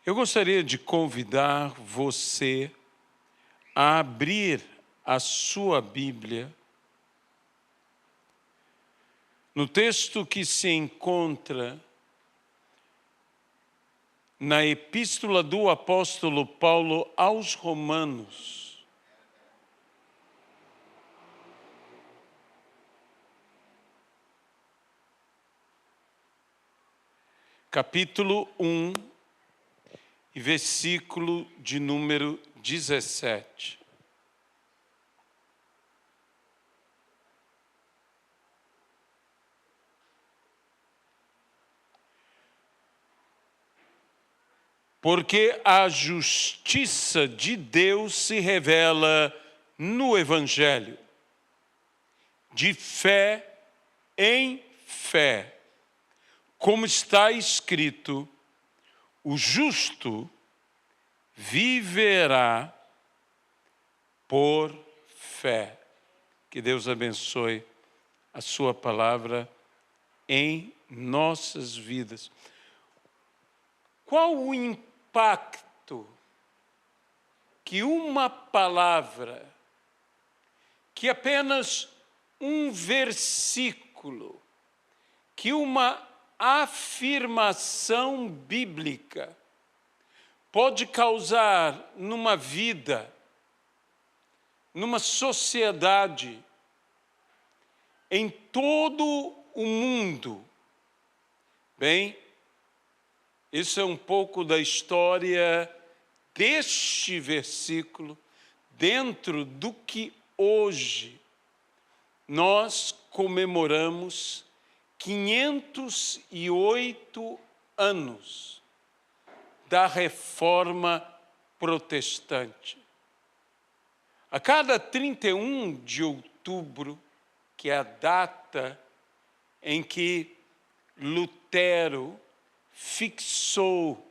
Eu gostaria de convidar você a abrir a sua Bíblia no texto que se encontra na Epístola do Apóstolo Paulo aos Romanos, capítulo 1, e versículo de número 17. Porque a justiça de Deus se revela no Evangelho, de fé em fé, como está escrito: o justo viverá por fé. Que Deus abençoe a sua palavra em nossas vidas. Qual o impacto que uma palavra, que apenas um versículo, que uma afirmação bíblica pode causar numa vida, numa sociedade, em todo o mundo? Bem, isso é um pouco da história deste versículo, dentro do que hoje nós comemoramos 508 anos da Reforma Protestante. A cada 31 de outubro, que é a data em que Lutero fixou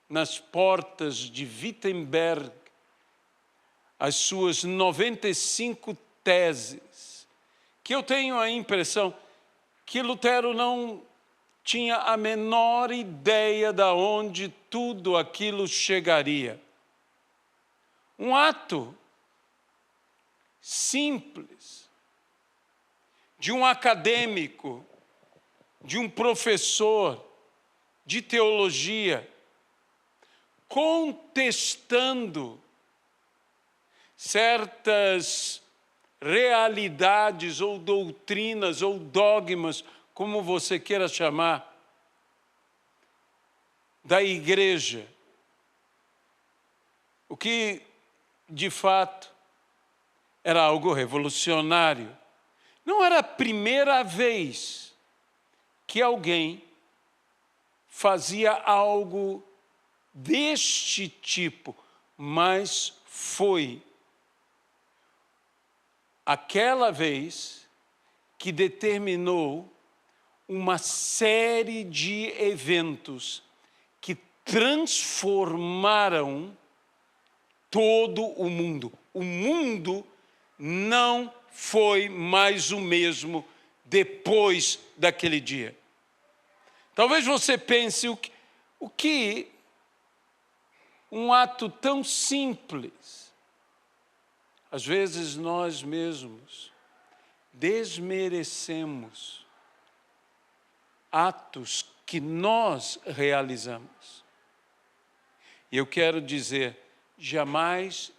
nas portas de Wittenberg as suas 95 teses, que eu tenho a impressão que Lutero não tinha a menor ideia de onde tudo aquilo chegaria. Um ato simples de um acadêmico, de um professor de teologia, contestando certas realidades ou doutrinas ou dogmas, como você queira chamar, da igreja. O que, de fato, era algo revolucionário. Não era a primeira vez que alguém fazia algo deste tipo, mas foi aquela vez que determinou uma série de eventos que transformaram todo o mundo. O mundo não foi mais o mesmo depois daquele dia. Talvez você pense o que um ato tão simples. Às vezes nós mesmos desmerecemos atos que nós realizamos. E eu quero dizer, jamais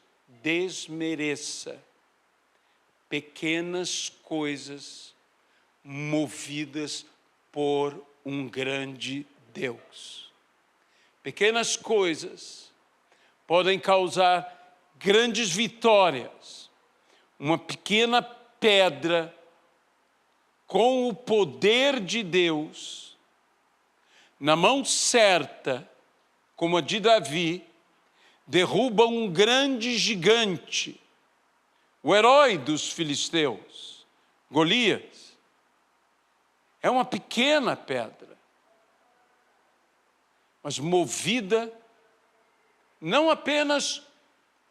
desmereça pequenas coisas movidas por um grande Deus. Pequenas coisas podem causar grandes vitórias. Uma pequena pedra com o poder de Deus, na mão certa, como a de Davi, derruba um grande gigante, o herói dos filisteus, Golias. É uma pequena pedra, mas movida não apenas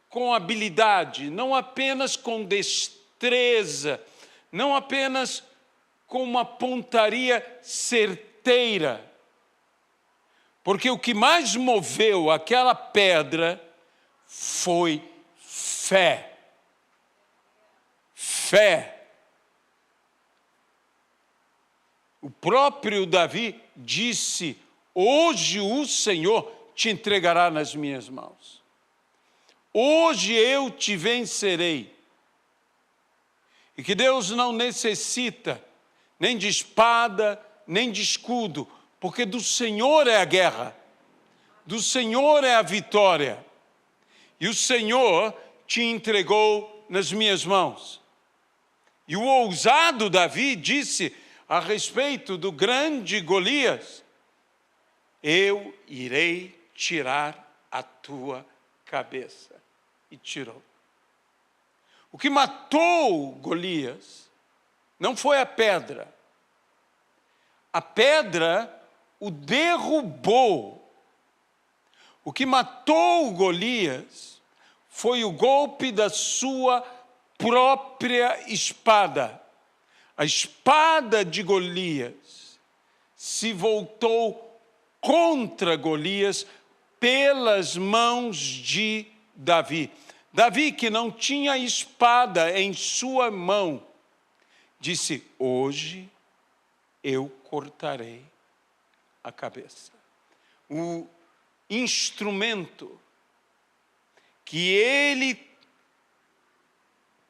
com habilidade, não apenas com destreza, não apenas com uma pontaria certeira, Porque o que mais moveu aquela pedra foi fé. Fé. O próprio Davi disse: hoje o Senhor te entregará nas minhas mãos. Hoje eu te vencerei. E que Deus não necessita nem de espada, nem de escudo, porque do Senhor é a guerra, do Senhor é a vitória. E o Senhor te entregou nas minhas mãos. E o ousado Davi disse a respeito do grande Golias: eu irei tirar a tua cabeça. E tirou. O que matou Golias não foi a pedra. A pedra o derrubou. O que matou Golias foi o golpe da sua própria espada. A espada de Golias se voltou contra Golias pelas mãos de Davi. Davi, que não tinha espada em sua mão, disse: hoje eu cortarei a cabeça. O instrumento que ele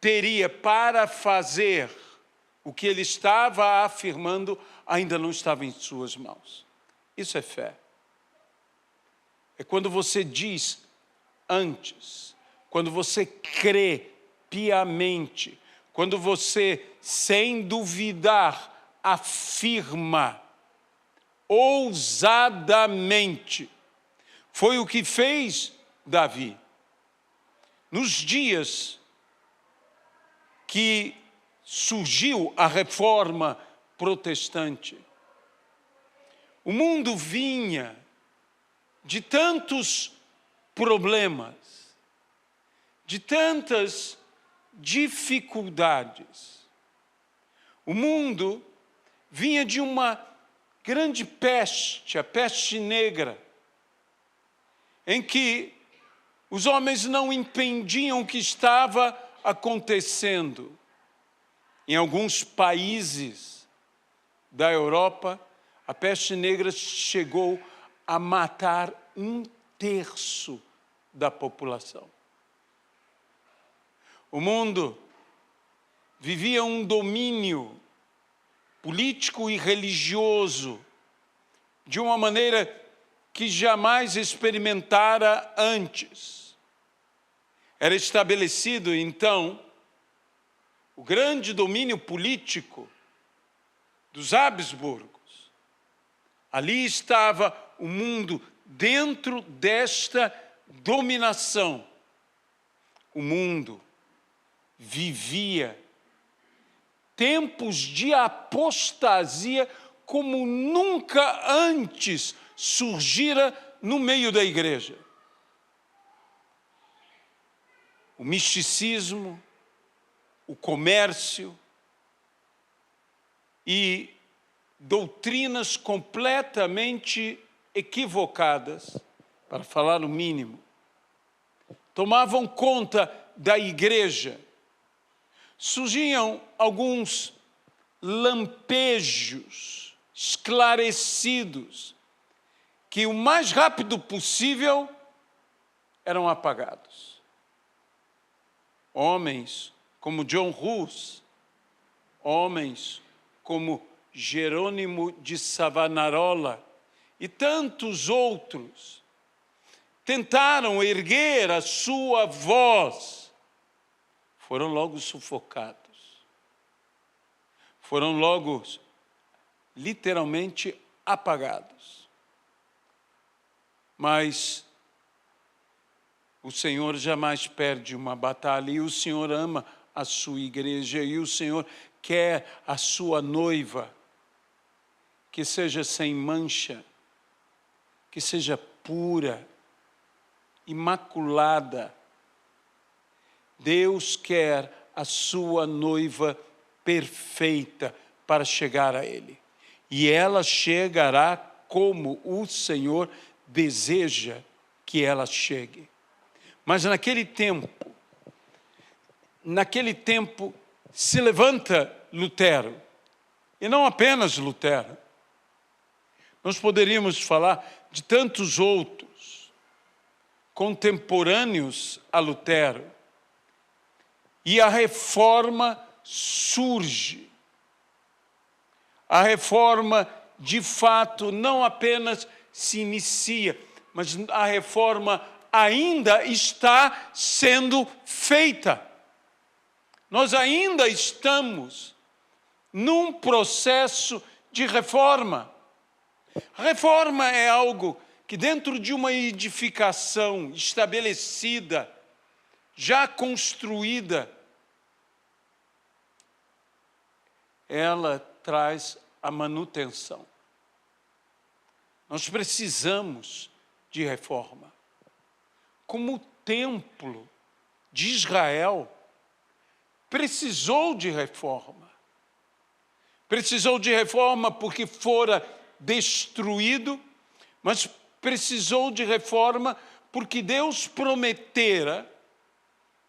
teria para fazer o que ele estava afirmando ainda não estava em suas mãos. Isso é fé. É quando você diz antes, quando você crê piamente, quando você, sem duvidar, afirma ousadamente. Foi o que fez Davi. Nos dias que surgiu a reforma protestante, o mundo vinha de tantos problemas, de tantas dificuldades. O mundo vinha de uma grande peste, a peste negra, em que os homens não entendiam o que estava acontecendo. Em alguns países da Europa, a peste negra chegou a matar 1/3 da população. O mundo vivia um domínio político e religioso de uma maneira que jamais experimentara antes. Era estabelecido, então, o grande domínio político dos Habsburgos. Ali estava o mundo dentro desta dominação. O mundo vivia tempos de apostasia como nunca antes surgira no meio da igreja. O misticismo, o comércio e doutrinas completamente equivocadas, para falar o mínimo, tomavam conta da igreja. Surgiam alguns lampejos esclarecidos que o mais rápido possível eram apagados. Homens como John Hus, homens como Jerônimo de Savonarola e tantos outros tentaram erguer a sua voz, foram logo sufocados, foram logo literalmente apagados. Mas o Senhor jamais perde uma batalha, e o Senhor ama a sua igreja, e o Senhor quer a sua noiva que seja sem mancha, que seja pura, imaculada. Deus quer a sua noiva perfeita para chegar a Ele. E ela chegará como o Senhor deseja que ela chegue. Mas naquele tempo se levanta Lutero, e não apenas Lutero. Nós poderíamos falar de tantos outros contemporâneos a Lutero, e a reforma surge. A reforma, de fato, não apenas se inicia, mas a reforma ainda está sendo feita. Nós ainda estamos num processo de reforma. A reforma é algo que, dentro de uma edificação estabelecida, já construída, ela traz a manutenção. Nós precisamos de reforma. Como o templo de Israel precisou de reforma. Precisou de reforma porque fora destruído, mas precisou de reforma porque Deus prometera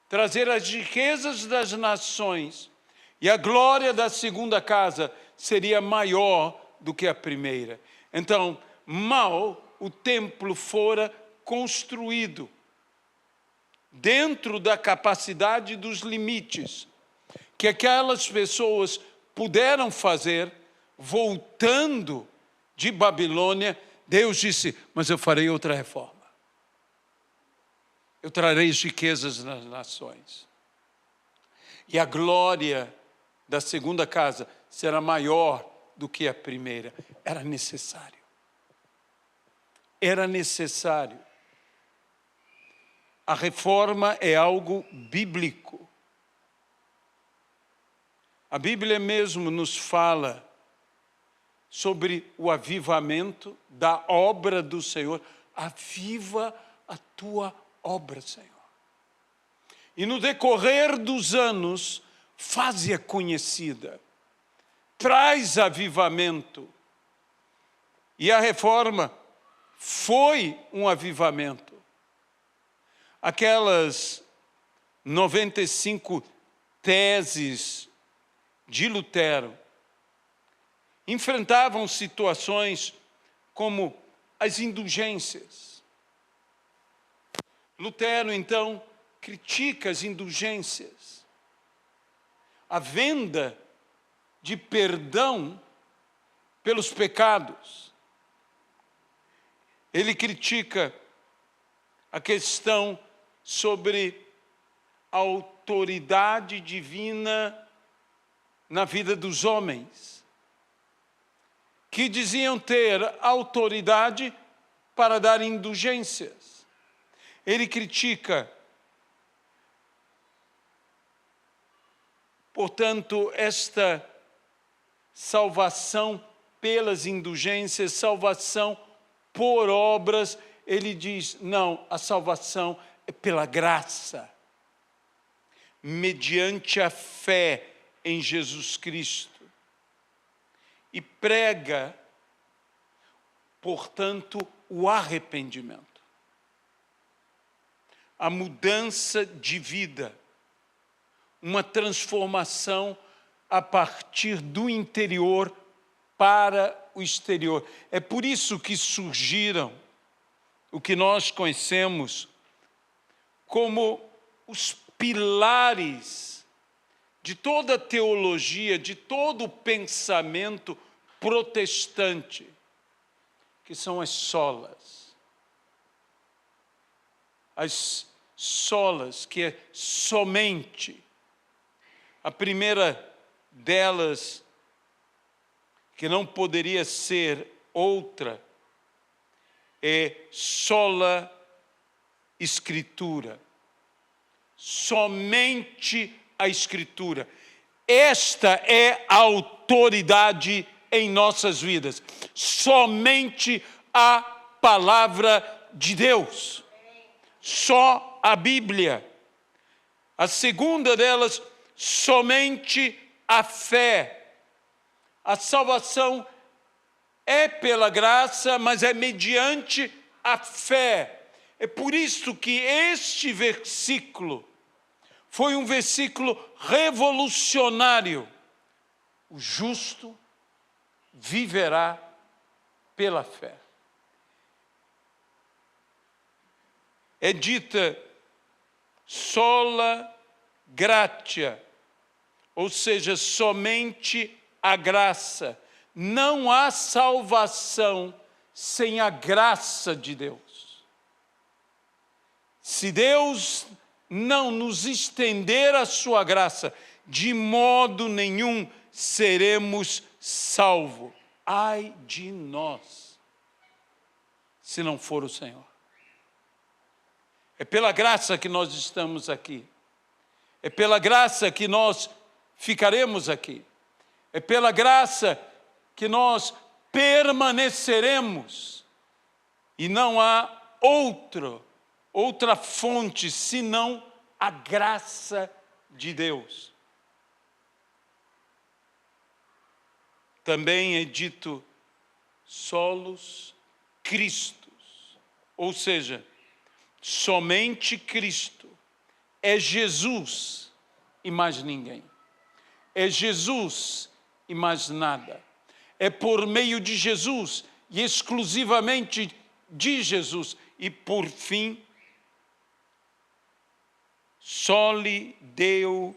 trazer as riquezas das nações, e a glória da segunda casa seria maior do que a primeira. Então, mal o templo fora construído, dentro da capacidade dos limites que aquelas pessoas puderam fazer, voltando de Babilônia, Deus disse: mas eu farei outra reforma. Eu trarei as riquezas das nações. E a glória da segunda casa será maior do que a primeira. Era necessário. Era necessário. A reforma é algo bíblico. A Bíblia mesmo nos fala sobre o avivamento da obra do Senhor. Aviva a tua obra, Senhor. E no decorrer dos anos, faze-a conhecida. Traz avivamento. E a reforma foi um avivamento. Aquelas 95 teses de Lutero enfrentavam situações como as indulgências. Lutero, então, critica as indulgências, a venda de perdão pelos pecados. Ele critica a questão sobre a autoridade divina na vida dos homens, que diziam ter autoridade para dar indulgências. Ele critica, portanto, esta salvação pelas indulgências, salvação por obras. Ele diz: não, a salvação é pela graça, mediante a fé em Jesus Cristo. E prega, portanto, o arrependimento, a mudança de vida, uma transformação a partir do interior para o exterior. É por isso que surgiram o que nós conhecemos como os pilares de toda a teologia, de todo o pensamento protestante, que são as solas. As solas, que é somente. A primeira delas, que não poderia ser outra, é sola Escritura. Somente a Escritura. Esta é a autoridade em nossas vidas. Somente a palavra de Deus. Só a Bíblia. A segunda delas, somente a fé. A salvação é pela graça, mas é mediante a fé. É por isso que este versículo foi um versículo revolucionário. O justo viverá pela fé. É dita sola gratia, ou seja, somente a graça. Não há salvação sem a graça de Deus. Se Deus não nos estender a sua graça, de modo nenhum seremos salvos. Ai de nós, se não for o Senhor. É pela graça que nós estamos aqui. É pela graça que nós ficaremos aqui. É pela graça que nós permaneceremos. E não há outra fonte senão a graça de Deus. Também é dito solos Christus, ou seja, somente Cristo. É Jesus e mais ninguém. É Jesus e mais nada. É por meio de Jesus e exclusivamente de Jesus. E por fim, soli Deo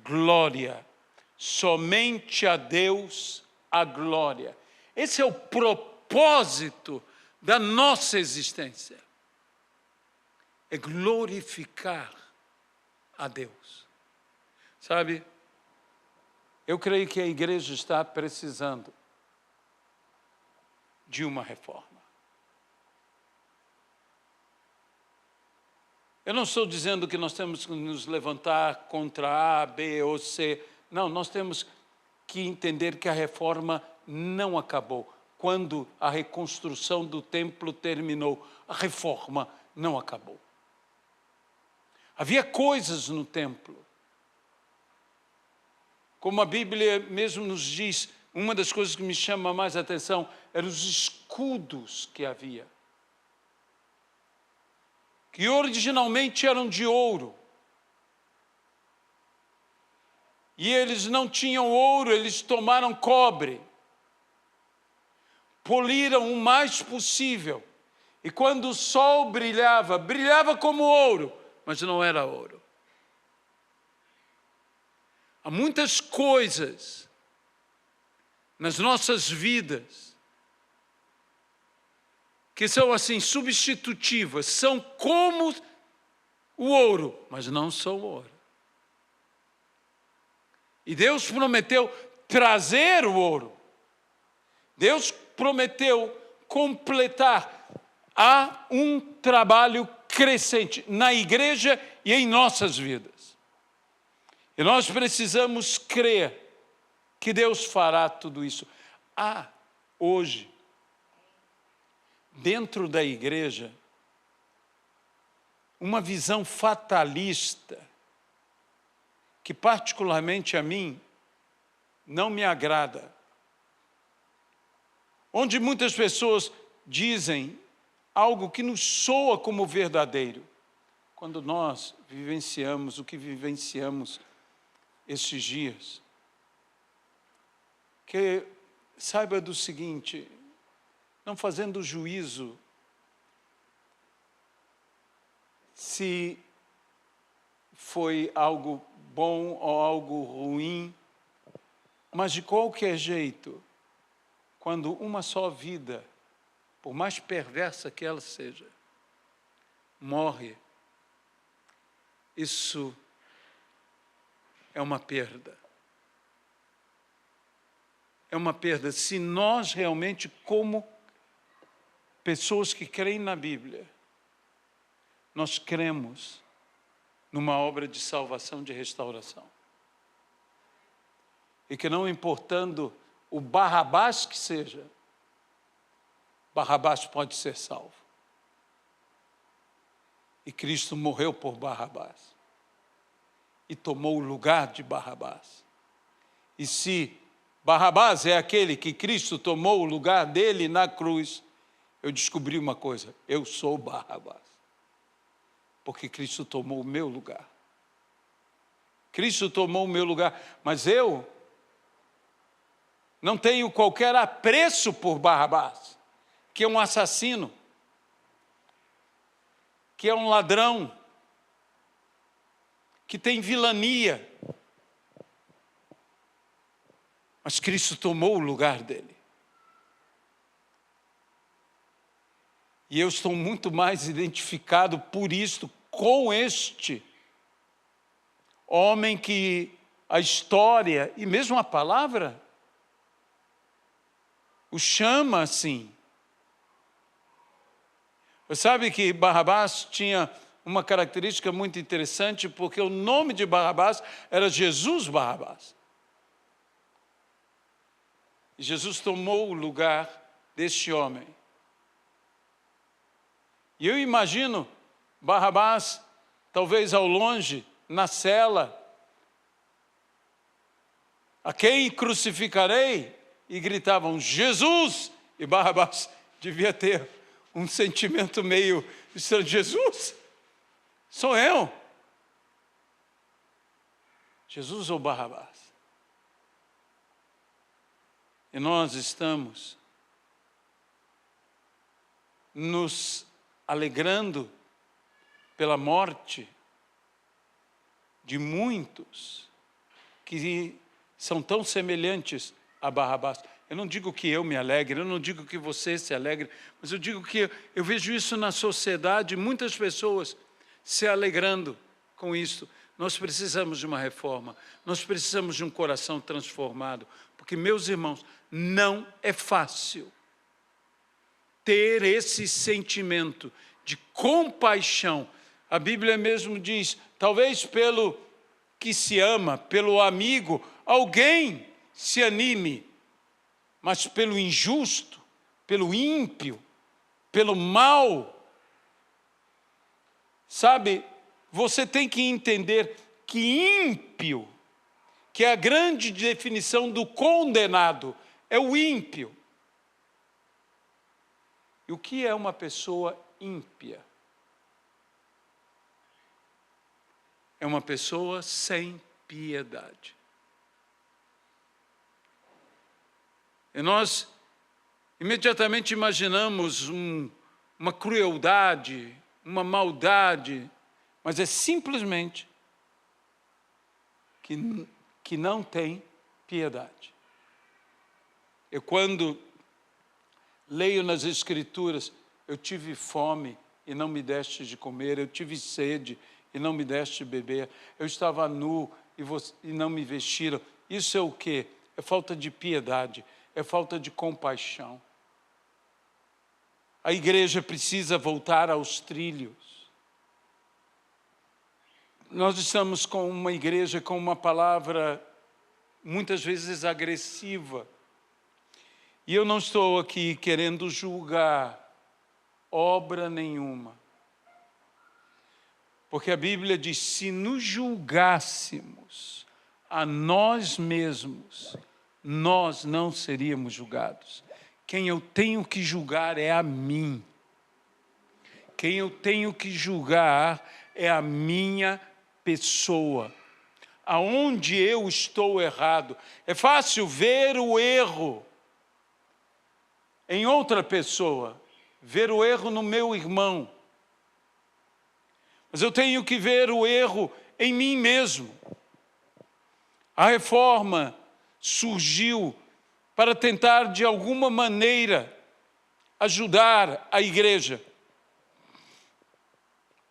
glória. Somente a Deus a glória. Esse é o propósito da nossa existência. É glorificar a Deus. Sabe, eu creio que a igreja está precisando de uma reforma. Eu não estou dizendo que nós temos que nos levantar contra A, B ou C. Não, nós temos que entender que a reforma não acabou. Quando a reconstrução do templo terminou, a reforma não acabou. Havia coisas no templo. Como a Bíblia mesmo nos diz, uma das coisas que me chama mais a atenção eram os escudos que havia. Que originalmente eram de ouro. E eles não tinham ouro, eles tomaram cobre. Poliram o mais possível. E quando o sol brilhava, brilhava como ouro, mas não era ouro. Há muitas coisas nas nossas vidas que são assim substitutivas, são como o ouro, mas não são ouro. E Deus prometeu trazer o ouro. Deus prometeu completar. Há um trabalho crescente na igreja e em nossas vidas. E nós precisamos crer que Deus fará tudo isso. Há hoje, dentro da igreja, uma visão fatalista que particularmente a mim não me agrada. Onde muitas pessoas dizem algo que nos soa como verdadeiro, quando nós vivenciamos o que vivenciamos estes dias. Que saiba do seguinte, não fazendo juízo se foi algo bom ou algo ruim, mas de qualquer jeito, quando uma só vida, por mais perversa que ela seja, morre, isso é uma perda. É uma perda. Se nós realmente, como pessoas que creem na Bíblia, nós cremos numa obra de salvação, de restauração. E que não importando o Barrabás que seja, Barrabás pode ser salvo. E Cristo morreu por Barrabás. E tomou o lugar de Barrabás. E se Barrabás é aquele que Cristo tomou o lugar dele na cruz, eu descobri uma coisa: eu sou Barrabás. Porque Cristo tomou o meu lugar. Cristo tomou o meu lugar, mas eu não tenho qualquer apreço por Barrabás, que é um assassino, que é um ladrão, que tem vilania. Mas Cristo tomou o lugar dele. E eu estou muito mais identificado por isto com este homem que a história e mesmo a palavra o chama assim. Você sabe que Barrabás tinha uma característica muito interessante, porque o nome de Barrabás era Jesus Barrabás. E Jesus tomou o lugar deste homem. E eu imagino Barrabás, talvez ao longe, na cela: a quem crucificarei? E gritavam: Jesus! E Barrabás devia ter um sentimento meio estranho: Jesus? Sou eu? Jesus ou Barrabás? E nós estamos nos alegrando pela morte de muitos que são tão semelhantes a Barrabás. Eu não digo que eu me alegre, eu não digo que você se alegre, mas eu digo que eu vejo isso na sociedade, muitas pessoas se alegrando com isso. Nós precisamos de uma reforma, nós precisamos de um coração transformado, porque, meus irmãos, não é fácil ter esse sentimento de compaixão. A Bíblia mesmo diz, talvez pelo que se ama, pelo amigo, alguém se anime, mas pelo injusto, pelo ímpio, pelo mal. Sabe, você tem que entender que ímpio, que é a grande definição do condenado, é o ímpio. E o que é uma pessoa ímpia? É uma pessoa sem piedade. E nós imediatamente imaginamos uma crueldade, uma maldade, mas é simplesmente que não tem piedade. Eu, quando leio nas Escrituras, eu tive fome e não me deste de comer, eu tive sede e não me deste de beber, eu estava nu e não me vestiram. Isso é o quê? É falta de piedade, é falta de compaixão. A igreja precisa voltar aos trilhos. Nós estamos com uma igreja com uma palavra muitas vezes agressiva. E eu não estou aqui querendo julgar obra nenhuma. Porque a Bíblia diz, se nos julgássemos a nós mesmos, nós não seríamos julgados. Quem eu tenho que julgar é a mim. Quem eu tenho que julgar é a minha pessoa. Aonde eu estou errado. É fácil ver o erro em outra pessoa, ver o erro no meu irmão. Mas eu tenho que ver o erro em mim mesmo. A reforma surgiu para tentar, de alguma maneira, ajudar a igreja.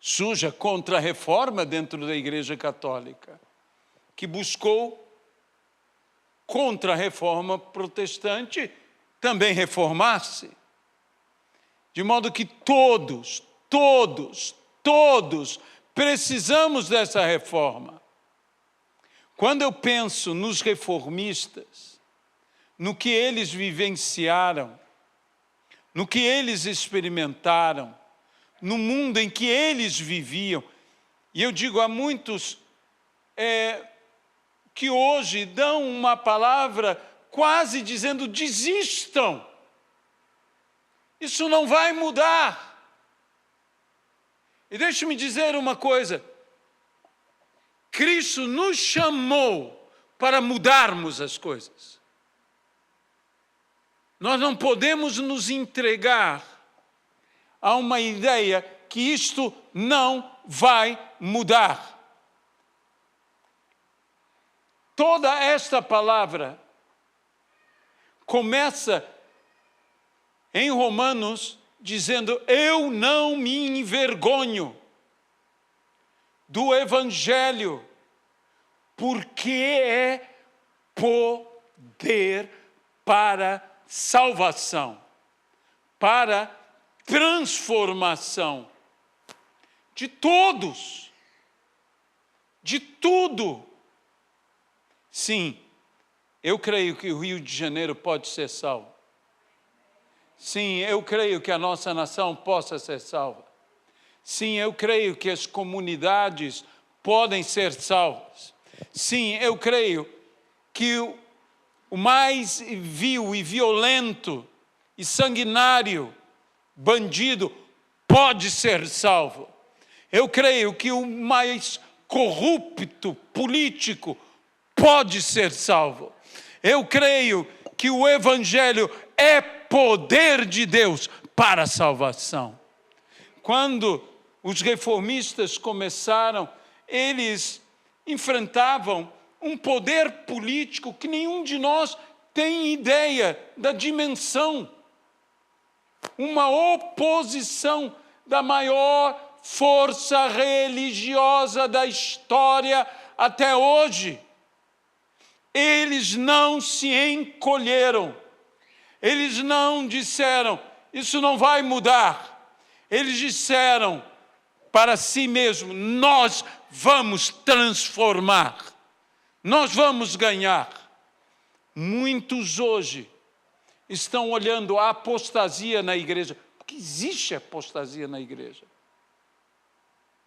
Surge a contra-reforma dentro da Igreja Católica, que buscou, contra a reforma protestante, também reformar-se. De modo que todos precisamos dessa reforma. Quando eu penso nos reformistas, no que eles vivenciaram, no que eles experimentaram, no mundo em que eles viviam, e eu digo a muitos que hoje dão uma palavra quase dizendo desistam. Isso não vai mudar. E deixe-me dizer uma coisa. Cristo nos chamou para mudarmos as coisas. Nós não podemos nos entregar a uma ideia que isto não vai mudar. Toda esta palavra começa em Romanos dizendo: eu não me envergonho do Evangelho, porque é poder para salvação, para transformação de todos, de tudo. Sim, eu creio que o Rio de Janeiro pode ser salvo. Sim, eu creio que a nossa nação possa ser salva. Sim, eu creio que as comunidades podem ser salvas. Sim, eu creio que o mais vil e violento e sanguinário bandido pode ser salvo. Eu creio que o mais corrupto político pode ser salvo. Eu creio que o Evangelho é poder de Deus para a salvação. Quando os reformistas começaram, eles enfrentavam um poder político que nenhum de nós tem ideia da dimensão. Uma oposição da maior força religiosa da história até hoje. Eles não se encolheram. Eles não disseram: isso não vai mudar. Eles disseram para si mesmos: nós vamos transformar. Nós vamos ganhar. Muitos hoje estão olhando a apostasia na igreja, porque existe apostasia na igreja.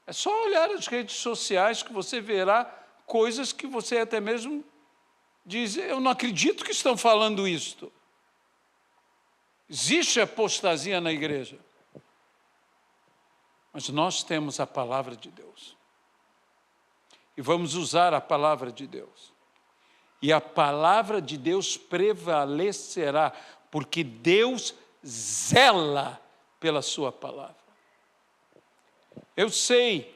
É só olhar as redes sociais que você verá coisas que você até mesmo diz: eu não acredito que estão falando isto. Existe apostasia na igreja. Mas nós temos a palavra de Deus. E vamos usar a palavra de Deus. E a palavra de Deus prevalecerá, porque Deus zela pela sua palavra. Eu sei,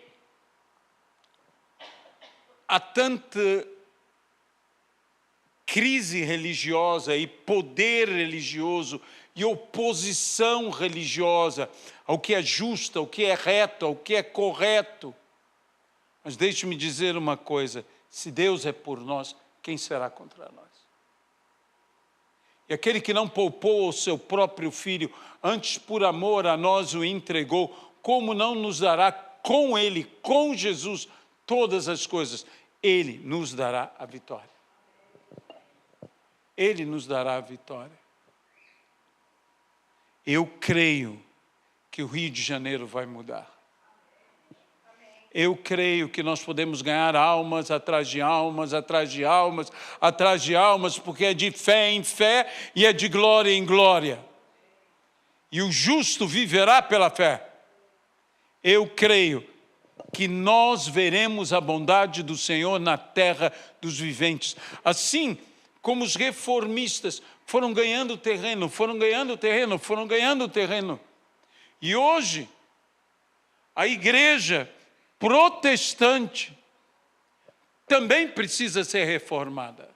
há tanta crise religiosa e poder religioso e oposição religiosa ao que é justo, ao que é reto, ao que é correto. Mas deixe-me dizer uma coisa: se Deus é por nós, quem será contra nós? E aquele que não poupou o seu próprio filho, antes por amor a nós o entregou, como não nos dará com ele, com Jesus, todas as coisas? Ele nos dará a vitória. Ele nos dará a vitória. Eu creio que o Rio de Janeiro vai mudar. Eu creio que nós podemos ganhar almas atrás de almas, atrás de almas, atrás de almas, porque é de fé em fé e é de glória em glória. E o justo viverá pela fé. Eu creio que nós veremos a bondade do Senhor na terra dos viventes. Assim como os reformistas foram ganhando terreno, foram ganhando terreno, foram ganhando terreno. E hoje, a igreja protestante também precisa ser reformada.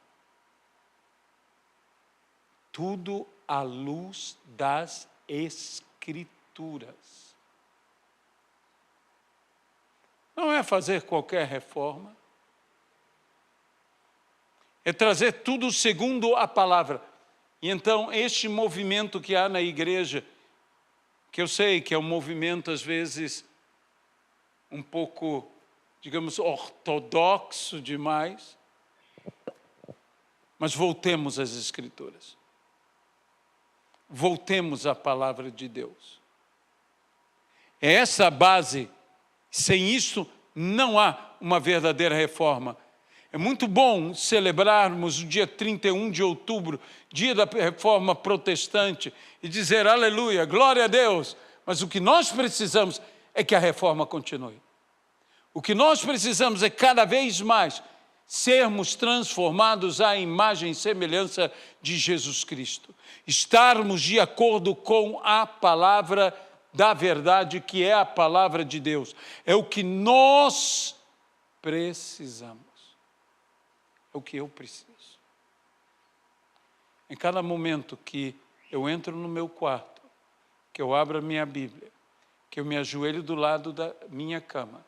Tudo à luz das Escrituras. Não é fazer qualquer reforma. É trazer tudo segundo a palavra. E então, este movimento que há na igreja, que eu sei que é um movimento, às vezes, um pouco, digamos, ortodoxo demais, mas voltemos às Escrituras. Voltemos à palavra de Deus. É essa a base. Sem isso, não há uma verdadeira reforma. É muito bom celebrarmos o dia 31 de outubro, dia da Reforma Protestante, e dizer aleluia, glória a Deus. Mas o que nós precisamos é que a reforma continue. O que nós precisamos é cada vez mais sermos transformados à imagem e semelhança de Jesus Cristo. Estarmos de acordo com a palavra da verdade, que é a palavra de Deus. É o que nós precisamos. É o que eu preciso. Em cada momento que eu entro no meu quarto, que eu abro a minha Bíblia, que eu me ajoelho do lado da minha cama,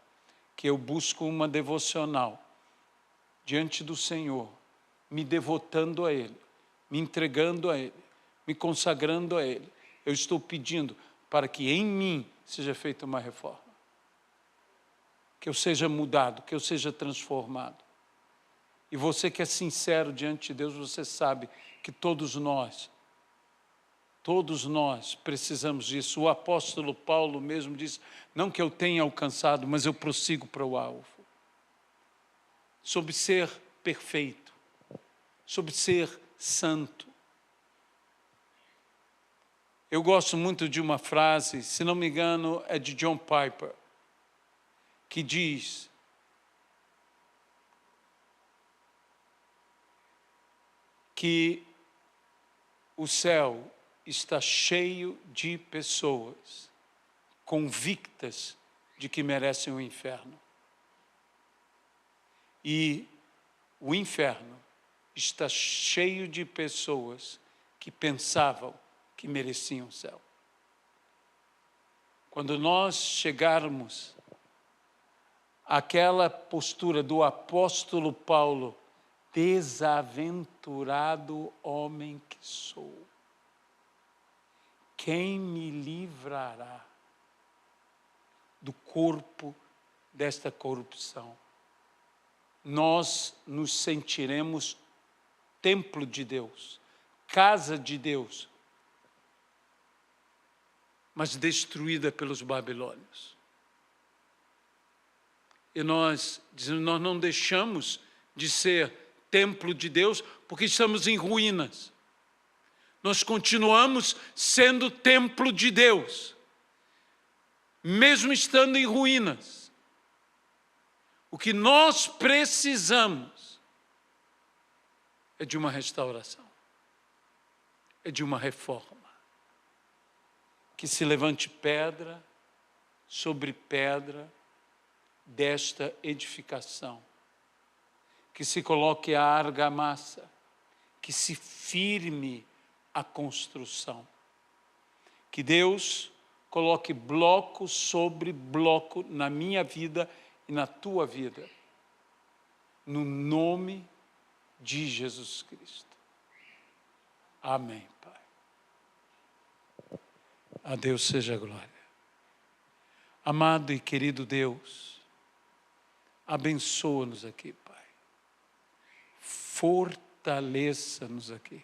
que eu busco uma devocional diante do Senhor, me devotando a Ele, me entregando a Ele, me consagrando a Ele, eu estou pedindo para que em mim seja feita uma reforma. Que eu seja mudado, que eu seja transformado. E você que é sincero diante de Deus, você sabe que todos nós precisamos disso. O apóstolo Paulo mesmo diz, não que eu tenha alcançado, mas eu prossigo para o alvo. Sobre ser perfeito, sobre ser santo. Eu gosto muito de uma frase, se não me engano, é de John Piper, que diz: que o céu está cheio de pessoas convictas de que merecem o inferno. E o inferno está cheio de pessoas que pensavam que mereciam o céu. Quando nós chegarmos àquela postura do apóstolo Paulo, desaventurado homem que sou, quem me livrará do corpo desta corrupção? Nós nos sentiremos templo de Deus, casa de Deus, mas destruída pelos babilônios. E nós não deixamos de ser templo de Deus porque estamos em ruínas. Nós continuamos sendo templo de Deus, mesmo estando em ruínas. O que nós precisamos é de uma restauração, é de uma reforma. Que se levante pedra sobre pedra desta edificação. Que se coloque a argamassa, que se firme a construção. Que Deus coloque bloco sobre bloco na minha vida e na tua vida, no nome de Jesus Cristo. Amém, Pai. A Deus seja a glória. Amado e querido Deus, abençoa-nos aqui, Pai. Fortaleça-nos aqui.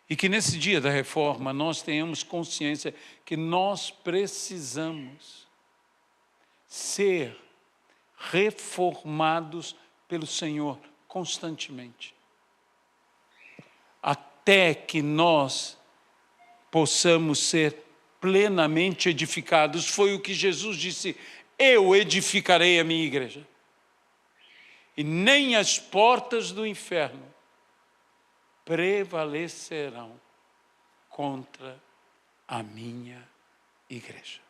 E que nesse dia da reforma nós tenhamos consciência que nós precisamos ser reformados pelo Senhor constantemente. Até que nós possamos ser plenamente edificados. Foi o que Jesus disse: eu edificarei a minha igreja. E nem as portas do inferno prevalecerão contra a minha igreja.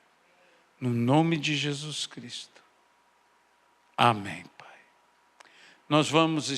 No nome de Jesus Cristo. Amém, Pai. Nós vamos